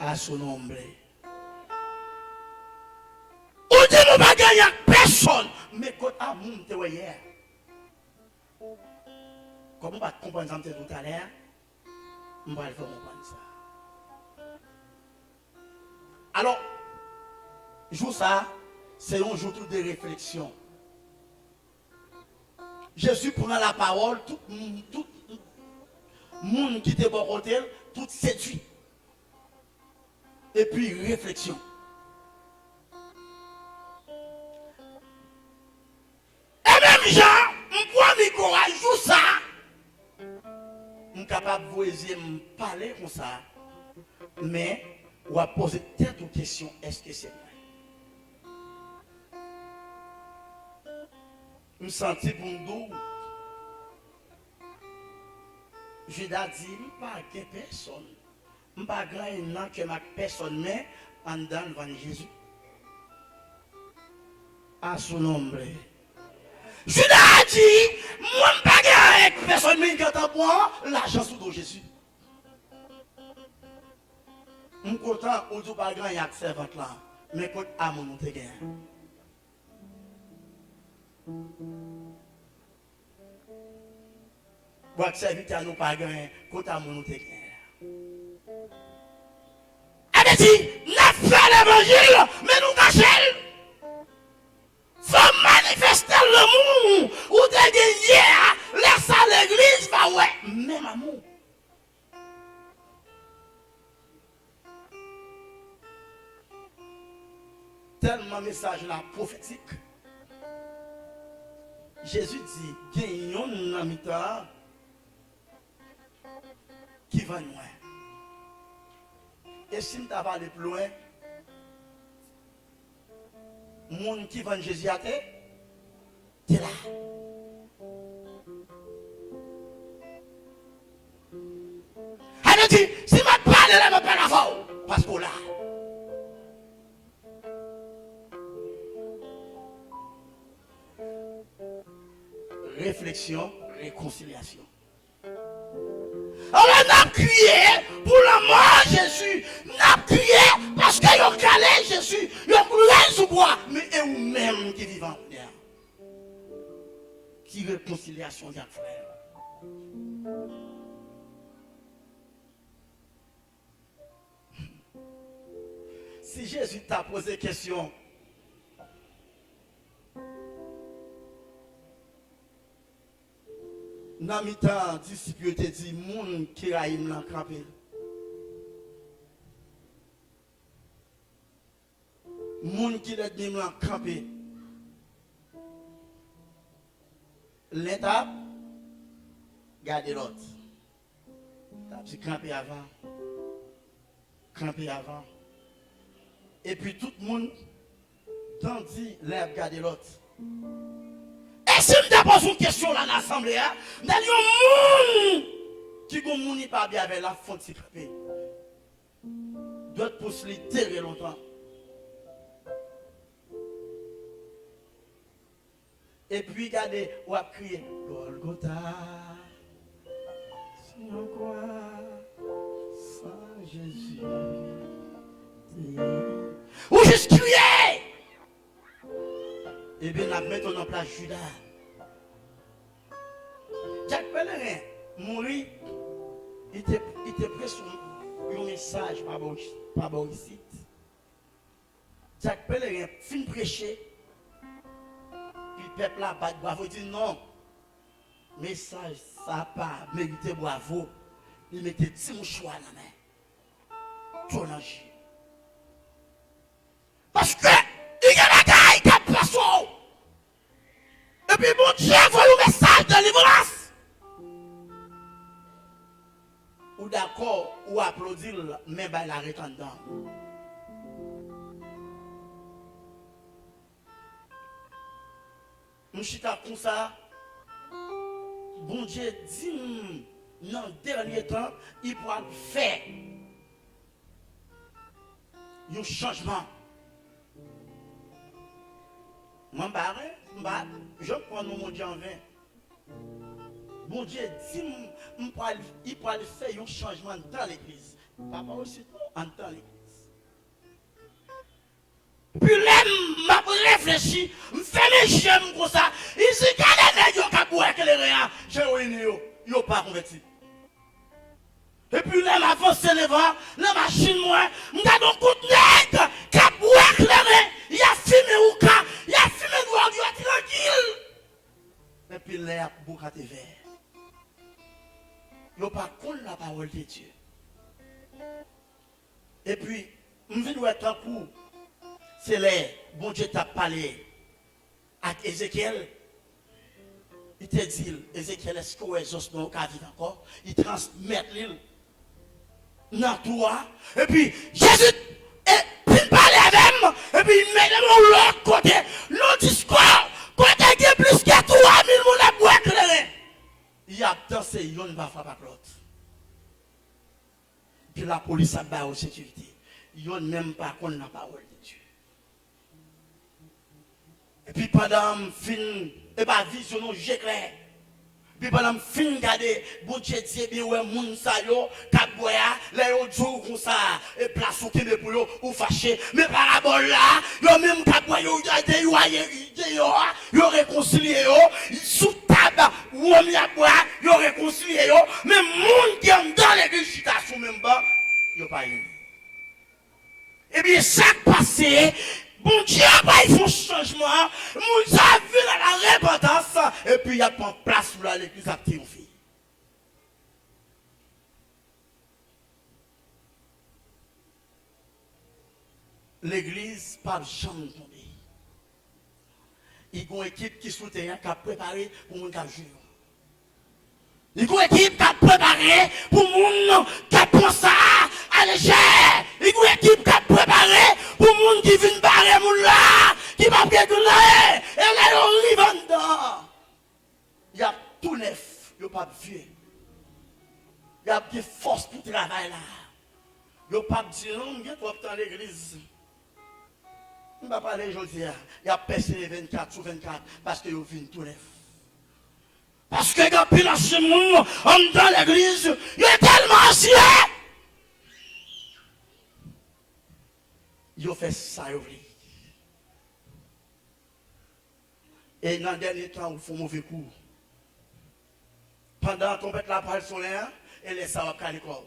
à son nombre. On dit nous pas gagner personne, mais quand à mon te hier. Comment on va comprendre ça tout à l'heure? On va le faire comprendre ça. Alors, jour ça, c'est un jour tout de réflexion. Jésus prend la parole, tout le monde qui était bon côté, tout séduit. Et puis réflexion. Et même Jean, on prend le courage, joue ça. Je suis capable de vous parler comme ça. Mais, on va poser telle question, est-ce que c'est vrai? Je me sens pour nous. Judas dit, je ne suis pas personne. Je ne suis pas grand que ma personne, mais en dedans devant Jésus. À son nombre. Judas a dit, moi je ne suis pas grand personne, mais qui entend l'argent sous Jésus. Je suis content, on ne dit pas grand et servante là, mais quand à mon te gagne. Pour servir à nous pas gagner, quand à mon te gagne. Elle dit, n'a fait l'évangile, mais nous cachons. Faut manifester l'amour, ou te gagner, laisse à l'église, va ouais, même amour. Tellement message là prophétique. Jésus dit, gagnons un ami qui va loin. Et si nous t'avons allé plus loin, monde qui va Jésus à terre, t'es là. Elle dit, si je parle là, je ne parle pas parce que là. Réflexion, réconciliation. On a crié pour la mort de Jésus. On a crié parce qu'ils ont calé Jésus. Ils ont crié sous bois. Mais et vous-même qui vivent en terre. Qui réconciliation d'un frère. Si Jésus t'a posé question, dans le temps, disciple te dit, moun qui a eu l'en campé. Moun qui a eu l'en campé. L'étape, gardez l'autre. Tu campé avant. Campé avant. Et puis tout le monde, tandis l'herbe, gardez l'autre. Et si je te pose une question là dans l'assemblée, il y a un monde qui ne pas bien avec la fonte de campé. D'autres poussent les terrer longtemps. Et puis, regardez, on va crier Golgotha, Seigneur quoi, sans Jésus. Ou juste crier. Et bien, la mettre en place Judas. Jacques Pellerin, mourit, il était prêt sur un message par Borisite. Jacques Pellerin, fin prêcher. Puis le peuple là bat bravo, il dit non. Message, ça n'a pas mérité bravo. Il mettait 10 mouchoirs dans la main. Tout l'ange. Parce que il y a la gaille qui a passé. Et puis mon Dieu voit un message de délivrance. Ou d'accord, ou applaudir, mais il arrête en dedans. Je suis comme ça. Bon Dieu dit, dans le dernier temps, il pourra faire un changement. Je prends mon Dieu en vain. Bon Dieu dit, il pourra faire un changement dans l'église. Papa aussi, en temps l'église. Puis là, m'a réfléchi, me fait mes j'aime comme ça. Ici, quand les nègres qui boivent que les réels, j'ai réuni, ils n'ont pas converti. Et puis là, m'avance devant, la machine, moi, m'garde un coup de nègre qui boit que les réels, il a fumé ou quoi, il a fumé noir, il a tranquille. Et puis là, beaucoup de verre. Ils n'ont pas compris la parole de Dieu. Et puis, je vais être en cours. C'est là, bon Dieu t'a parlé avec Ézéchiel. Il te dit, Ézéchiel, est-ce que vous êtes vivre encore? Il transmet l'île dans toi. Et puis, Jésus, puis il parle avec moi. Et puis, il met de l'autre côté. L'autre discours, côté qui est plus que 3000 personnes à boire éclairé. Il a dansé, il ne va pas frapper l'autre. Puis la police a barré aux sécurité. Il n'aime pas qu'on n'a pas parole de Dieu. Et puis pendant fin, et bah vision j'ai clair. Puis pendant fin regarder, bon Dieu dit bien ouais moun sa yo, k'ap boya, les autres jours comme ça, et place ou qui pour yo ou fâché. Mais parabole là, yo même k'ap boya yo réconcilié yo, sous table ou on y a boya, yo réconcilié yo, mais moun qui est dans l'église chita sous même bas, yo pas une. Et bien ça passé. Bon Dieu, ils font changement. Nous avons vu la repentance. Et puis il y a pas de place pour l'église à triompher. L'église, pas jamais tomber. Il y a une équipe qui soutient, qui a préparé pour mon cas jour. Il y a une équipe qui a préparé pour mon qui prend ça à légère. Il y a une équipe qui a préparé pour mon qui vient barrer mon là, qui va bien là. Et là, on arrive dedans. Il y a tout neuf, il n'y a pas de vieux. Il y a des forces pour travailler là. Il n'y a pas de dire, non, il y a trop dans l'église. Je ne vais pas parler aujourd'hui. Il y a personne 24 sur 24 parce que vous venez tout neuf. Parce que quand il y a ce monde dans l'église, il est tellement ancien. Il a fait ça, il a oublié. Et dans le dernier temps, il faut mauvais coup. Pendant qu'on met la parole solaire, et les savants à l'école.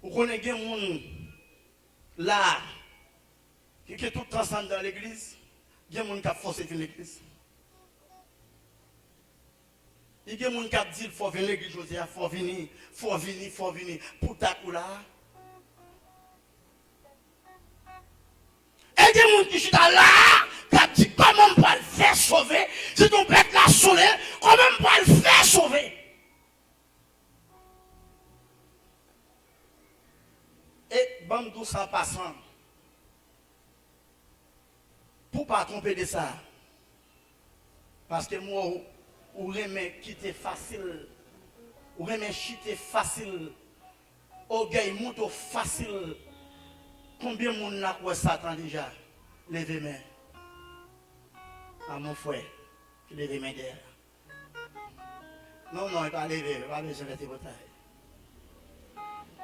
Vous connaissez des gens là, qui est tout ensemble dans l'église, il y a des gens qui ont forcé de l'église. Il y a des gens qui ont dit qu'il faut venir à l'église, il faut venir, il faut venir, pour ta coup là. Et il y a des gens qui sont là, qui ont dit comment on peut le faire sauver, si ton pète la solaire, comment on peut le faire sauver. Et bandou sans passant, pour ne pas tromper de ça, parce que moi, ou remets quitter facile, ou remets chiter facile, orgueil monte facile. Combien de monde n'a quoi Satan déjà? Levez main. À mon frère, levez main derrière. Non, il ne va pas lever, il va pas besoin de tes batailles.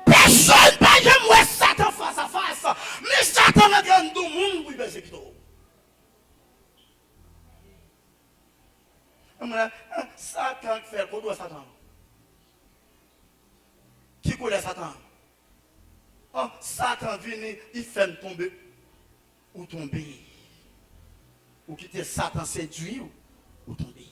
Personne pas jamais Satan face à face. Mais Satan a gagné tout le monde pour persécuter. Satan fait quoi de Satan? Qui connaît Satan? Oh, Satan vient, il fait tomber ou tomber. Ou quitter Satan séduit ou tomber.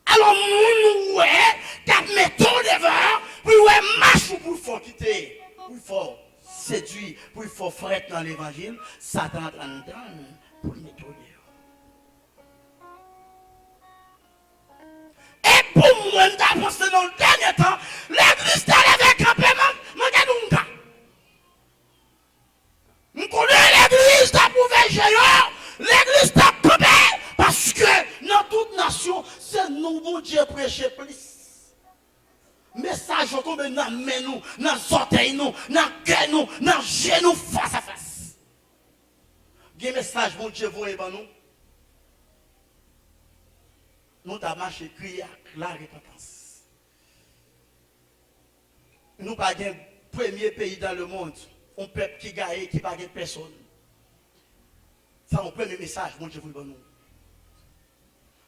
Alors, nous, ouais, qu'à mettre devant, puis ouais, marche pour faut quitter, pour faut séduire, pour faut frette dans l'évangile, Satan est en train pour le mettre dehors. Et pour moi, je pense que dans le dernier temps, l'église est avec un campement, je connais l'église qui a prouvé l'église qui a prouvé, parce que dans toute nation, c'est nous, bon Dieu, prêcher plus. Message tombe dans la main, nous, dans les orteils, nous, dans le cœur, nous, dans le genou, face à face. Il y a un message, bon Dieu, vous et nous. Nous avons marché, crié la repentance. Nous pas le premier pays dans le monde, un peuple qui gagne, qui pas personne. Ça, c'est mon premier message, mon Dieu, vous le nous.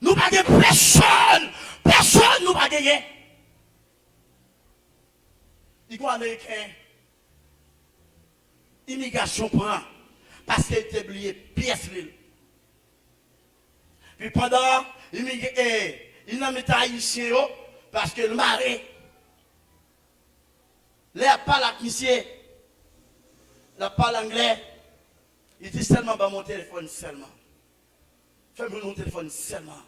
Nous pas personne, personne nous pas gagné. Il y a Américain, immigration prend, parce qu'il était oublié pièce. Puis pendant, il n'a mis haïtien, parce que le mari, il n'a pas la monsieur, il n'a pas l'anglais, il dit seulement mon téléphone seulement. Fais-moi mon téléphone seulement.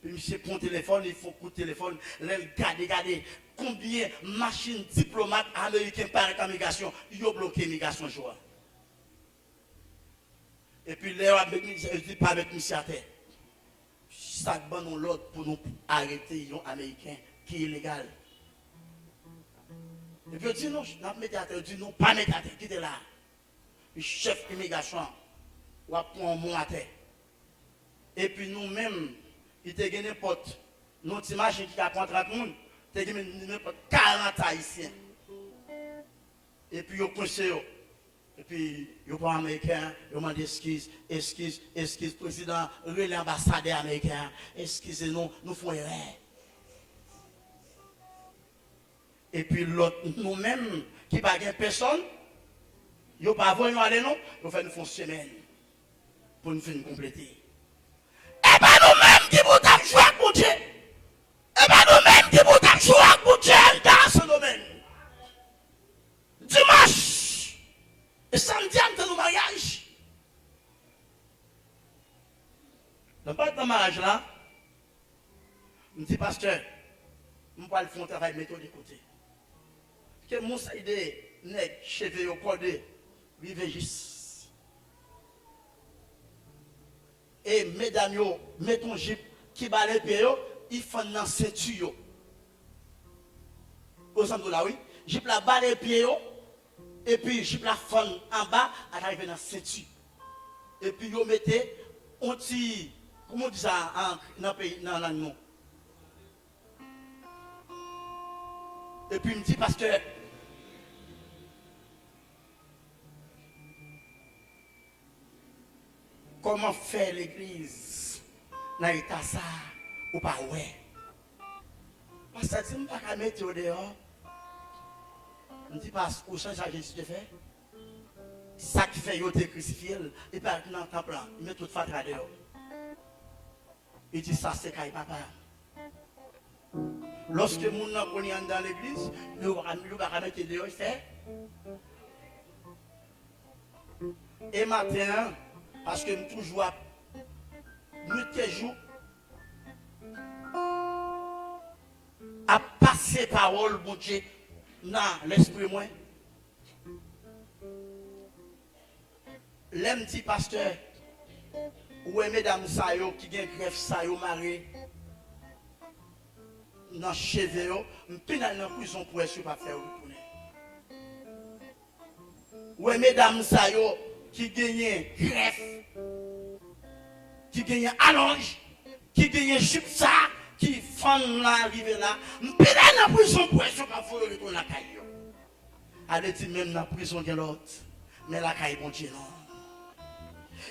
Puis monsieur prend le téléphone, il faut coup de téléphone, regardez combien de machines diplomates américains par l'immigration, ils ont bloqué l'immigration joie. Et puis là, je dis pas avec monsieur à terre. Chaque bon l'autre pour nous arrêter un Américain qui est illégal. Et puis, dit non, je dis non, pas médiateur, qui est là. Le chef immigration, on va prendre un mot à terre. Et puis nous-mêmes, il te gagné n'importe, notre image qui a 30 personnes, il te gagné n'importe 40 haïtiens. Et puis, il conseille. Et puis, il y a un Américain, il demande excuse, président, l'ambassadeur américain, excusez-nous, nous faisons erreur. Et puis l'autre, nous-mêmes, qui ne pas personne, ils n'ont pas voulu nous aller, non, ils fait nous faire une semaine pour nous faire compléter. Et bien nous-mêmes qui pouvons jouer avec mon Dieu. Et bien nous-mêmes qui pouvons jouer avec mon Dieu dans ce domaine. Dimanche, et samedi, on a nos mariages. Dans le mariage là, je dis pasteur, je vais faire un travail méthode de côté. Que mon saïdé n'est cheveux au cordé, vivez juste. Et mesdames, mettons jip qui bat les pieds, ils font dans ceinture. Au centre là, oui. Jip la bat les pieds, et puis jip la fond en bas, à arriver dans ceinture. Et puis vous mettez un petit, comment on dit ça dans le pays, dans l'animal. Et puis il me dit, pasteur, comment faire l'église dans l'état ça ou pas ouais? Parce que ça dit, je ne peux pas mettre au dehors. Je me dis, parce que change à Jésus de fait. Ça qui fait, il est crucifié, il part dans le temple, il met toute fatra dehors. Il dit, ça c'est quand papa. Lorsque mon nom est dans l'église, nous va mettre dehors, il fait. Et matin, parce que nous toujours nuit et jour à passer parole, mon Dieu, dans l'esprit moi. L'aime dit pasteur, ouais mesdames Sayo qui gagne greffe Sayo maré dans cheveux, m'pine dans prison pour être pas faire retourner. Ouais mesdames Sayo qui gagne greffe, qui gagne allonge, qui gagne chipsa, qui font l'arrivée là, m'pine dans prison pour être pas faire retourner la caille. Elle dit même dans la prison de l'autre, mais la caille bon Dieu non.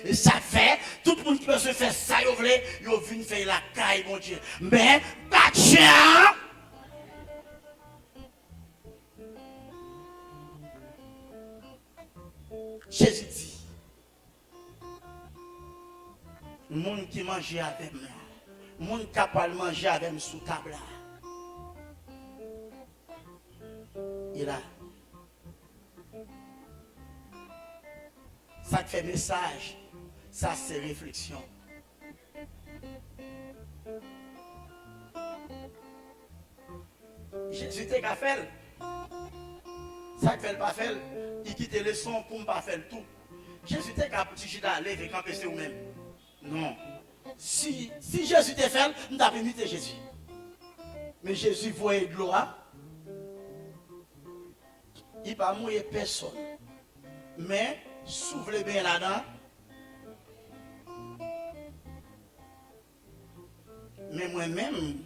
Et ça fait, tout le monde qui peut se faire ça, il vient faire la caille, mon Dieu. Mais, pas de chien. Jésus dit, le monde qui mange avec moi, le monde capable de manger avec moi sous table là. Il a. Ça fait message, ça c'est réflexion. Jésus était qu'à faire. Ça fait pas faire, il quitte le son pour ne pas faire tout. Jésus était qu'à petit d'aller et camper sur vous-même. Non. Si Jésus était fait, nous avons imité Jésus. Mais Jésus voyait de l'eau. Il n'a pas mouillé personne. Mais s'ouvre bien là-dedans. Mais moi-même,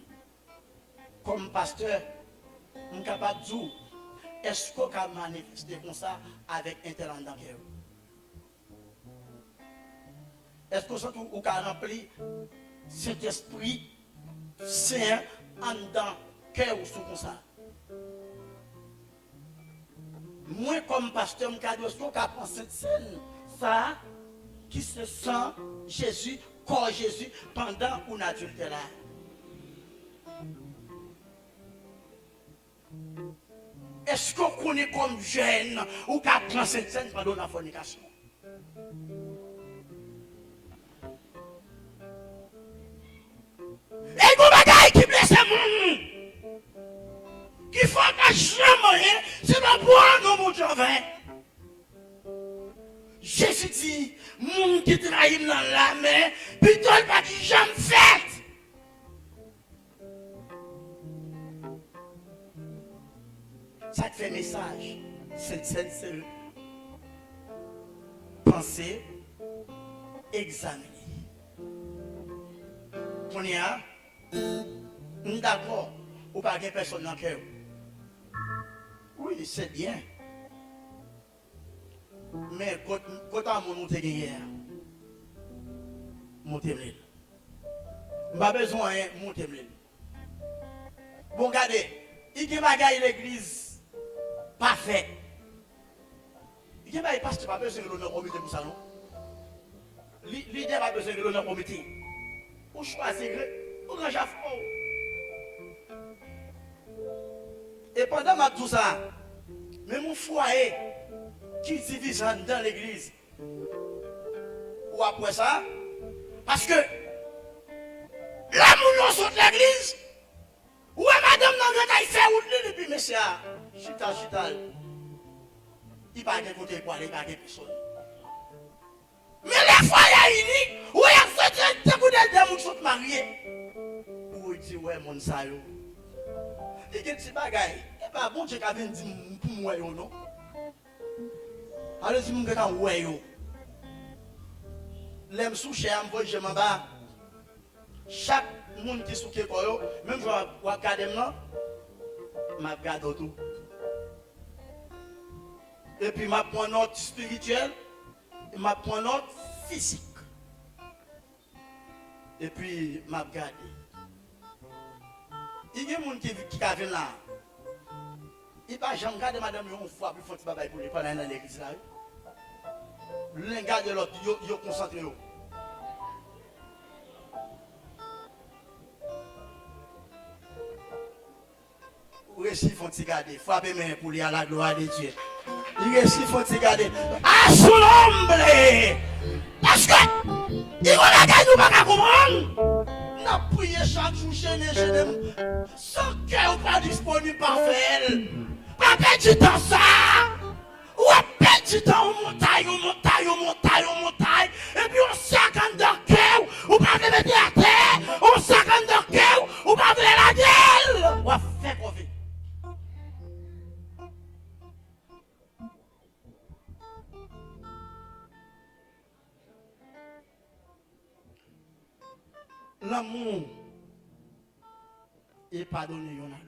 comme pasteur, je suis capable de dire, est-ce qu'on peut manifester comme ça avec un tel en cœur? Est-ce qu'on sent qu'on a rempli cet esprit saint en dedans cœur ou sous comme ça? Moi, comme pasteur, je suis capable de cette scène, ça, qui se sent Jésus, corps Jésus, pendant qu'on adulte là. Est-ce qu'on connaît comme jeune ou qu'à prendre cette scène pendant la fornication? Et vous bagaille qui blesse le monde, qui faut pas jamais, c'est pas pour nous, mon Dieu. Jésus dit, monde qui trahit dans la main, plutôt pas qui jamais fait. Ça te fait message. Cette scène, c'est penser, examiner. On y a, d'accord, ou pas de personne dans le cœur. Oui, c'est bien. Mais quand on monte hier, montez le. Je n'ai pas besoin de monter le. Bon, regardez, il y a l'église parfait. Il y a pas de besoin de l'honneur comité pour ça, non? L'idée n'a pas besoin de l'honneur comité. Pour choisir, pour ranger à fond. Et pendant tout ça, même mon foyer qui divise dans l'église, ou après ça, parce que là, nous sommes dans l'église, ou madame dans le fait ou depuis monsieur, chita, il va pas côté pour aller, il va pas personne. Mais les foyers unis, où il y a fait des gens qui sont mariés, où il dit, ouais, mon sayo. Il dit, c'est bagaille. Et pas bon, Dieu qui avait dit pour moi, non? Alors, si je suis ouais, l'aime sous cher, je m'en bats. Chaque monde qui est sous le corps, même si je regarde, je regarde tout. Et puis, je prends note spirituelle, je prends note physique. Et puis, je regarde. Il y a des gens qui viennent là. Il va jamais regarder madame une fois plus fort pour lui pendant dans l'église là. L'un garde l'autre, il est concentré. Ou est-ce qu'il faut te garder? Frappez main pour lui à la gloire de Dieu. Il est-ce qu'il faut te garder? À son ombre! Parce que il va la gagner, nous pas comprendre. N'a prié chaque jour chez nous. Sans cœur pas disponible parfait. Pas perdre du temps ça. Ou à perdre du temps au montagne. Et puis on s'accorde dans le cœur. Ou pas de mettre à terre. On s'accorde dans le cœur. Ou pas de la gueule. Ou à faire quoi faire. L'amour est pardonné l'un à l'autre.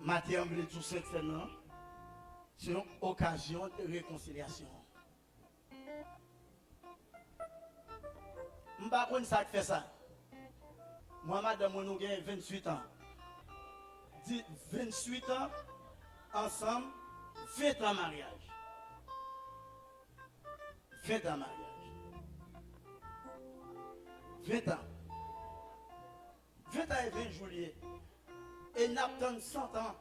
Matthieu tout simplement, c'est une occasion de réconciliation. Je ne sais pas si ça fait ça. Moi, madame, nous avons 28 ans. 28 ans ensemble. 20 ans mariage. 20 ans mariage. 20 ans. 20 ans et 20 juillet. Et nous avons 100 ans.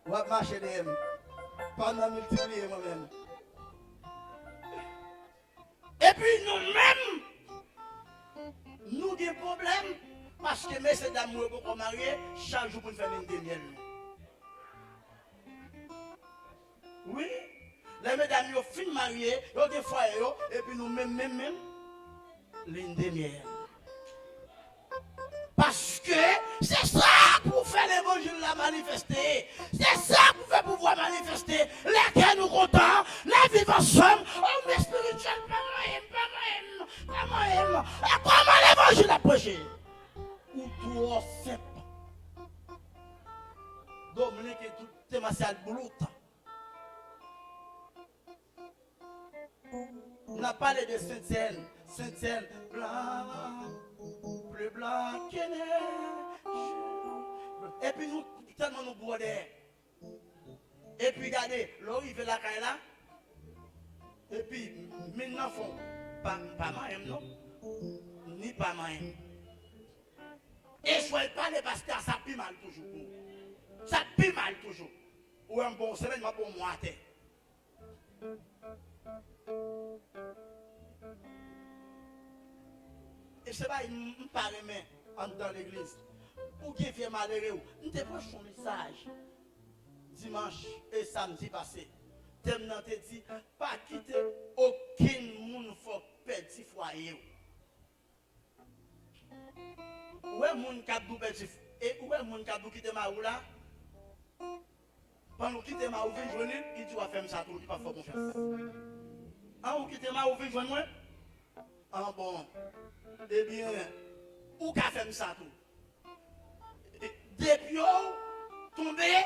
On va marcher des M. Pendant multiplier moi-même. Et puis nous-mêmes, nous avons des problèmes. Parce que messieurs d'amour pour marier, chaque jour pour faire une demi-miel. Oui, les mesdames ont fin marié, ils ont des foyers, et puis nous même, l'une demi-miel. Parce que c'est ça pour faire l'évangile la manifester. C'est ça pour faire pouvoir manifester. Lesquels nous contents, les vivants ensemble, cette bloute. On a parlé de Sainte-Seine. Sainte-Seine, blanc, plus blanc que neige. Et puis nous, tellement nous brodons. Et puis regardez, là où il fait la caille là. Et puis, maintenant, font pas moi, non? Ni pas moi. Et soyez pas les pasteurs, ça pue mal toujours. Ça pue mal toujours. Ou un bon semaine, ma bon mois. Et c'est pas une parlement dans l'église. Ou qui fait malheureux. Nous te prenons son message dimanche et samedi passé. T'aimes te dit, pas quitter aucun monde faut perdre foyer. Où est mon cap perdre et où est mon cap quitter ma ou là? Pendant quitter ma ou vient joindre, il dit va faire ça tout, il va faire confiance. Ah ou quitter ma ou vient joindre moi? Ah bon. Eh bien, où qu'a fait ça tout? Depuis tombé.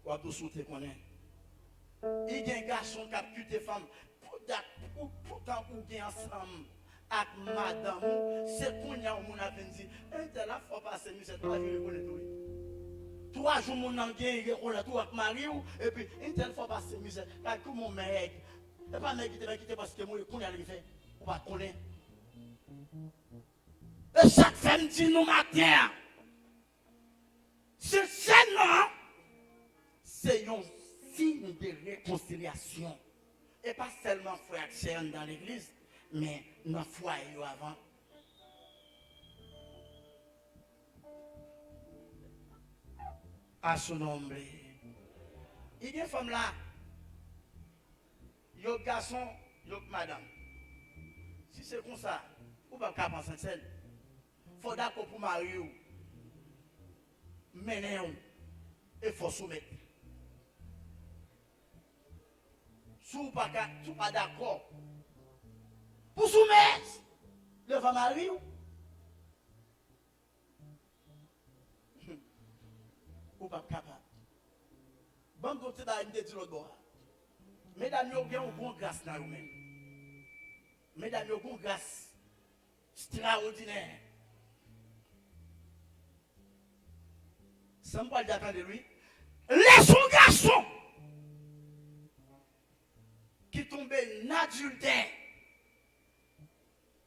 Ou à tout sauter qu'on est. Il y a un garçon qui a pu des femmes. Pourtant, ou bien ensemble avec madame, c'est qu'on y a un monde à dit, un tel a faut passer, mais c'est 3 jours, il connaît tout. 3 jours, mon anguille, il connaît tout avec Marie, et puis, un tel faut passer, mais c'est pas comme mon mec. Et pas mec qui te quitté parce que moi, il connaît arrivé. On va connaître. Et chaque femme dit nous matin, c'est seulement. C'est un signe de réconciliation. Et pas seulement frère et dans l'église, mais dans le foyer avant. À son nombre. Il y a une femme là. Il y a un garçon, il y a une madame. Si c'est comme ça, vous ne pouvez pas penser ça. Il faut d'accord pour marier. Mener et il faut soumettre. Si vous n'êtes pas d'accord, pour soumettre, le va marier. Vous n'êtes pas capable. Bon, vous êtes dans une l'autre bord. Mesdames, vous avez une bonne grâce dans vous-même. Mesdames, vous avez une grâce extraordinaire. Sans pas d'attendre de lui. Laisse son garçon qui tombait d'adultère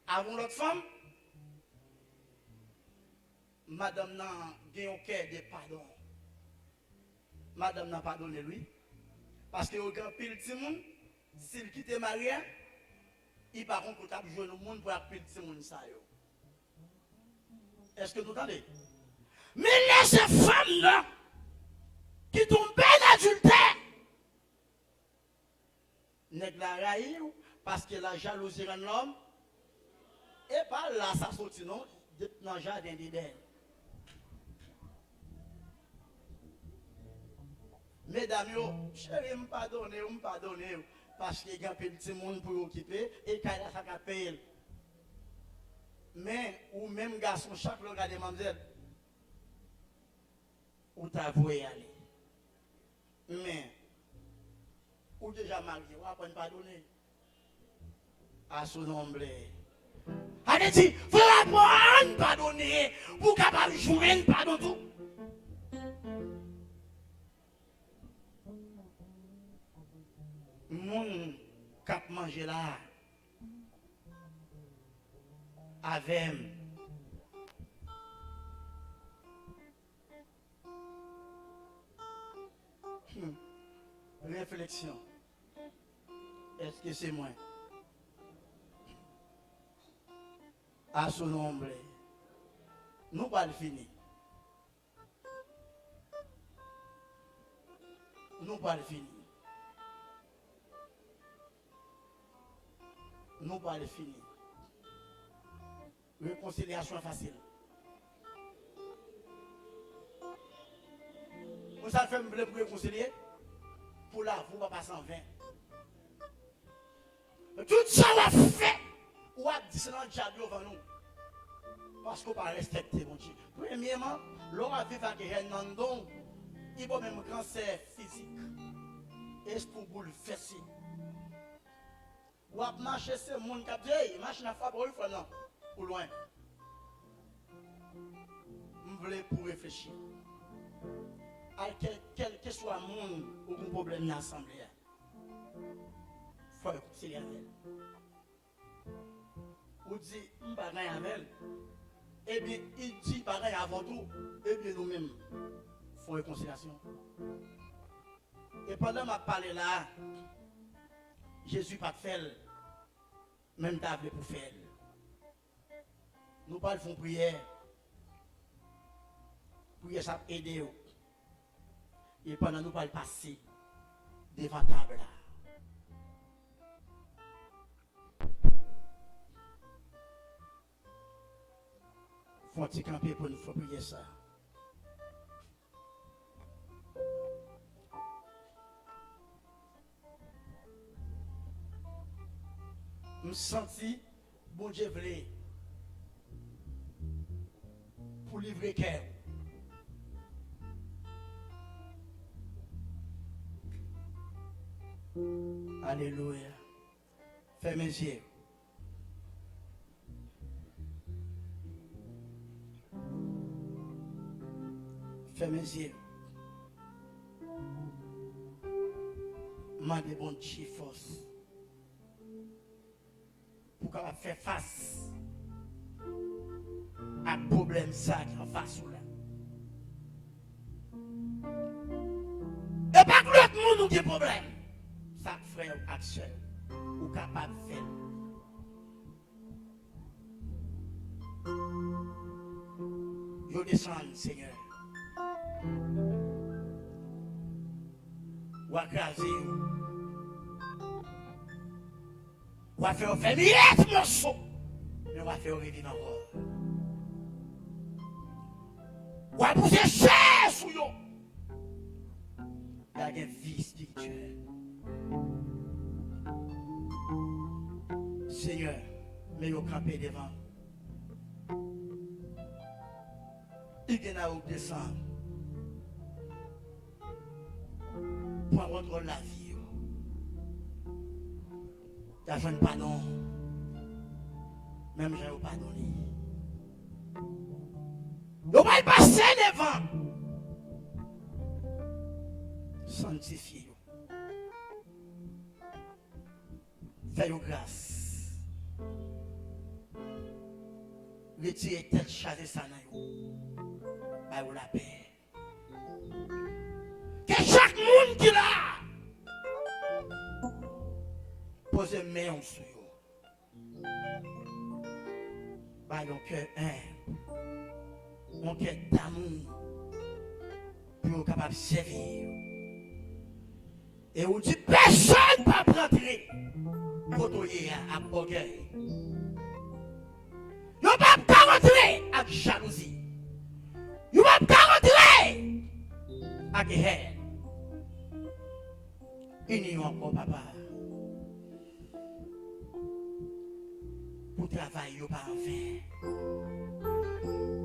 avant l'autre femme. Madame n'a pas un cœur de pardon. Madame n'a pas pardonné lui. Parce que au grand pile de monde, s'il quitte marié, il par contre peut jouer le monde pour appeler de monde ça. Est-ce que vous entendez? Mais laisse ces femmes là qui tombent d'adultère. Nèg la raille parce que la jalousie rend l'homme et pas là ça sorti non dans le jardin d'Éden. Mesdames, chérie, me pardonnez, parce qu'il y a un petit monde pour occuper et qu'il y a ça qui paye. Mais, ou même garçon, chaque fois, regardez, mademoiselle, ou t'avouez aller. Mais, ou déjà marié, ou après pardonner. À son nombre. Allez, dit, faut apprendre pardonner, pour capable jouer pardon tout. Mon cap manger là avec réflexion. Est-ce que c'est moi? À son nombre, nous pas le finir. Nous pas le finir. Nous pas le finir. Réconciliation facile. Vous savez faire pour réconcilier? Pour la vous va passer en vain. Tout ça l'a fait. Ou a dit c'est dans le diable devant nous. Parce qu'on ne pas respecter mon Dieu. Premièrement, l'on a vu avec un don bon même cancer physique. Est pour bouleverser. Ou à marcher, c'est le monde qui a dit, marche n'a pas pour non, pour loin. Je voulais pour réfléchir. À quel que soit le monde ou un problème dans l'assemblée, il faut réconcilier avec elle. Ou dit, je ne pas avec elle. Eh bien, il dit pareil avant tout. Eh bien, nous-mêmes, il faut réconciliation. Et pendant que je parle là, Jésus pas fait, même table pour faire. Nous parlons de prière. Prière, ça aide. Et pendant nous parlons passer devant table là. Faut-il camper pour nous faire prier ça? Je me senti, bon Dieu voulait, pour livrer cœur. Alléluia. Fais mes yeux. Fais mes yeux. Mande bon Dieu force. Pour qu'on faire face à problème ça qui en face là. Et pas que l'autre monde a des problèmes. Ça frère ou action ou capable de faire. Yo descend Seigneur. Ou agraser. Ou à faire milliers morceaux. Mais on va faire revivre encore. Ou à pousser cher sur yo. Il y a une vie spirituelle. Seigneur, mais yo camper devant. Il y a où descendre. Pour rendre la vie. Il n'y a pas non. Même j'ai pas donné. Vous va passer devant. Sanctifiez. Faites-vous grâce. Retirez tête chargée ça dans vous. Aïe la paix. Que chaque monde qui l'a. Posez main sur vous. Par un cœur un cœur d'amour, pour être capable de servir. Et on dit personne ne peut rentrer pour toi à orgueil. Vous ne pouvez pas rentrer avec jalousie. Vous ne pouvez pas rentrer avec haine. Union encore, papa. Pour travailler, pas en vain.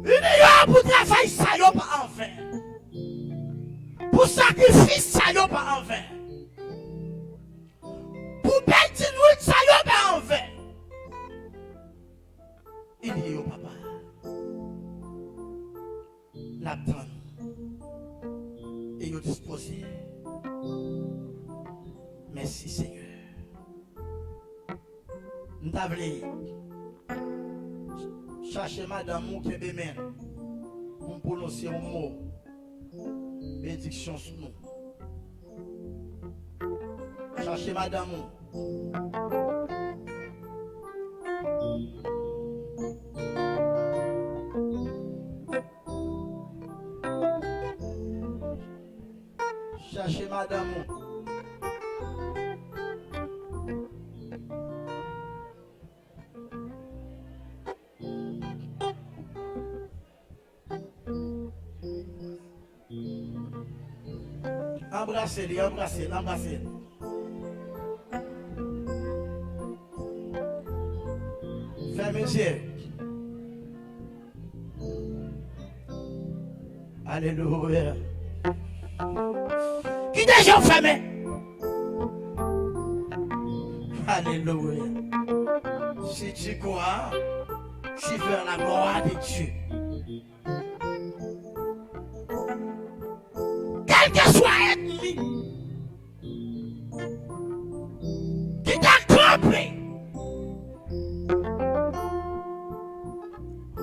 Union pour travailler, ça n'est pas en vain. Pour sacrifice, ça n'est pas en vain. Pour bâtir nous, ça n'est pas en vain. Union, papa. L'attendre. Et nous disposer. Merci, Seigneur. Nous t'avons chercher madame qui est bémène pour prononcer un mot. Bénédiction sur nous. Cherchez madame. Cherchez madame. Embrassez-les, embrassez-les, embrassez-les. Fermez les yeux. Alléluia. les yeux fermés. Alléluia. Si tu crois, tu veux la gloire de Dieu. Quel que soit l'ennemi qui t'a campé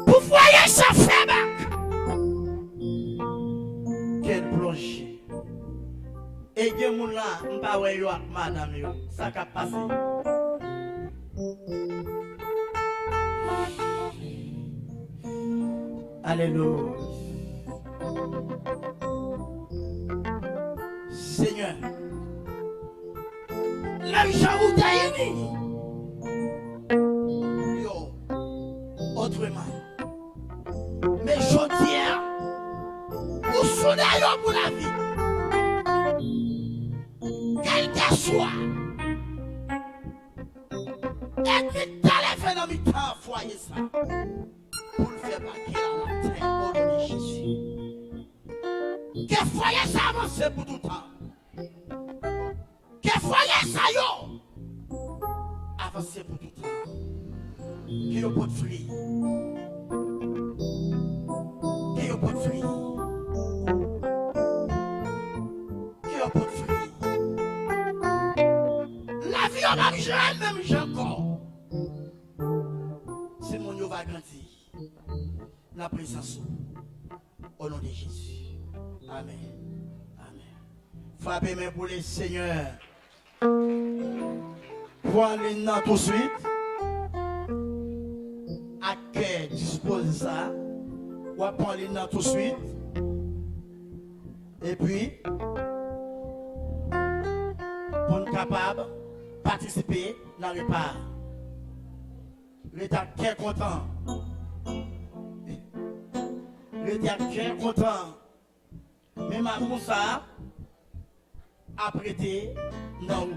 pour voyer sa femme, quel plongée. Et il y a des gens là, je ne sais pas madame, ça a passé. Alléluia. Seigneur, l'argent où tu as aimé, autrement. Mais je dis, pour souder pour la vie, quel que soit, et puis t'as fait dans le temps, foyer ça, pour le faire baquer à la terre, au nom de Jésus. Que foyer ça avance pour tout le temps. Que foyer ça yo avance pour tout le temps. Que yo pot free. Que yo pot free. Que yo pot free. La vie on va jeune même encore. C'est mon yo va grandir. La présence au nom de Jésus. Amen. Amen. Frappez main pour les seigneurs. Prenez l'un tout de suite. À cœur dispose ça. Ou à prendre l'un tout de suite. Et puis, pour être capable de participer dans le repas. L'État est content. L'État est content. Mais ma moussa a prêté dans où?